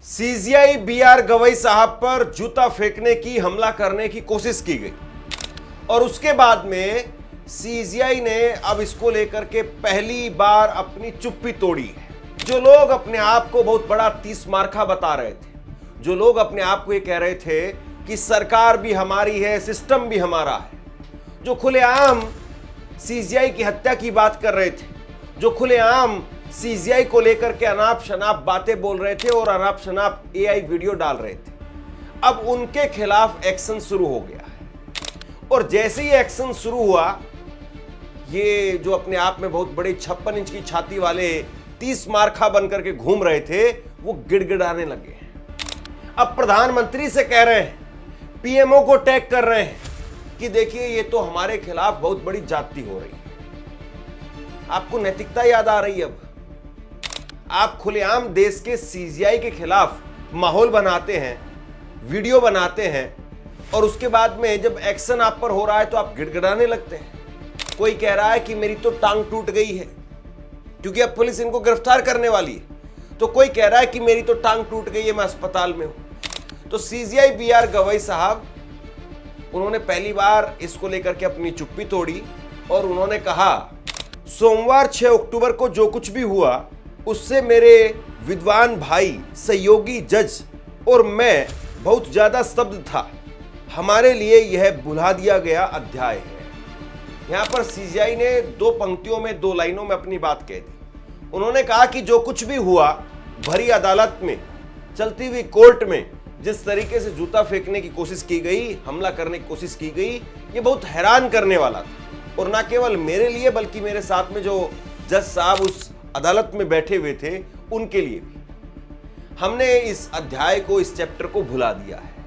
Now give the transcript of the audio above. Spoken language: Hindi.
सीजीआई बीआर गवई साहब पर जूता फेंकने की, हमला करने की कोशिश की गई और उसके बाद में सीजीआई ने अब इसको लेकर के पहली बार अपनी चुप्पी तोड़ी है। जो लोग अपने आप को बहुत बड़ा 30 मार्का बता रहे थे, जो लोग अपने आप को ये कह रहे थे कि सरकार भी हमारी है, सिस्टम भी हमारा है, जो खुलेआम सीजीआई की हत्या की बात कर रहे थे, जो खुलेआम सीजीआई को लेकर के अनाप शनाप बातें बोल रहे थे और अनाप शनाप एआई वीडियो डाल रहे थे, अब उनके खिलाफ एक्शन शुरू हो गया है। और जैसे ही एक्शन शुरू हुआ, ये जो अपने आप में बहुत बड़े 56 इंच की छाती वाले 30 मार्का बनकर के घूम रहे थे, वो गिड़गिड़ाने लगे हैं। अब प्रधानमंत्री से कह रहे हैं, पीएमओ को टैग कर रहे हैं कि देखिए ये तो हमारे खिलाफ बहुत बड़ी जाति हो रही है। आपको नैतिकता याद आ रही है? अब आप खुलेआम देश के सीजीआई के खिलाफ माहौल बनाते हैं, वीडियो बनाते हैं और उसके बाद में जब एक्शन आप पर हो रहा है तो आप गिड़गिड़ाने लगते हैं। कोई कह रहा है कि मेरी तो टांग टूट गई है क्योंकि अब पुलिस इनको गिरफ्तार करने वाली है, तो कोई कह रहा है कि मेरी तो टांग टूट गई है, मैं अस्पताल में हूं। तो सीजीआई बीआर गवई साहब, उन्होंने पहली बार इसको लेकर के अपनी चुप्पी तोड़ी और उन्होंने कहा, सोमवार 6 अक्टूबर को जो कुछ भी हुआ उससे मेरे विद्वान भाई, सहयोगी जज और मैं बहुत ज्यादा स्तब्ध था। हमारे लिए यह भुला दिया गया अध्याय है। यहां पर सीजीआई ने 2 पंक्तियों में, 2 लाइनों में अपनी बात कह दी। उन्होंने कहा कि जो कुछ भी हुआ, भरी अदालत में, चलती हुई कोर्ट में जिस तरीके से जूता फेंकने की कोशिश की गई, हमला करने की कोशिश की गई, ये बहुत हैरान करने वाला था। और ना केवल मेरे लिए बल्कि मेरे साथ में जो जज साहब उस अदालत में बैठे हुए थे, उनके लिए भी। हमने इस अध्याय को, इस चैप्टर को भुला दिया है।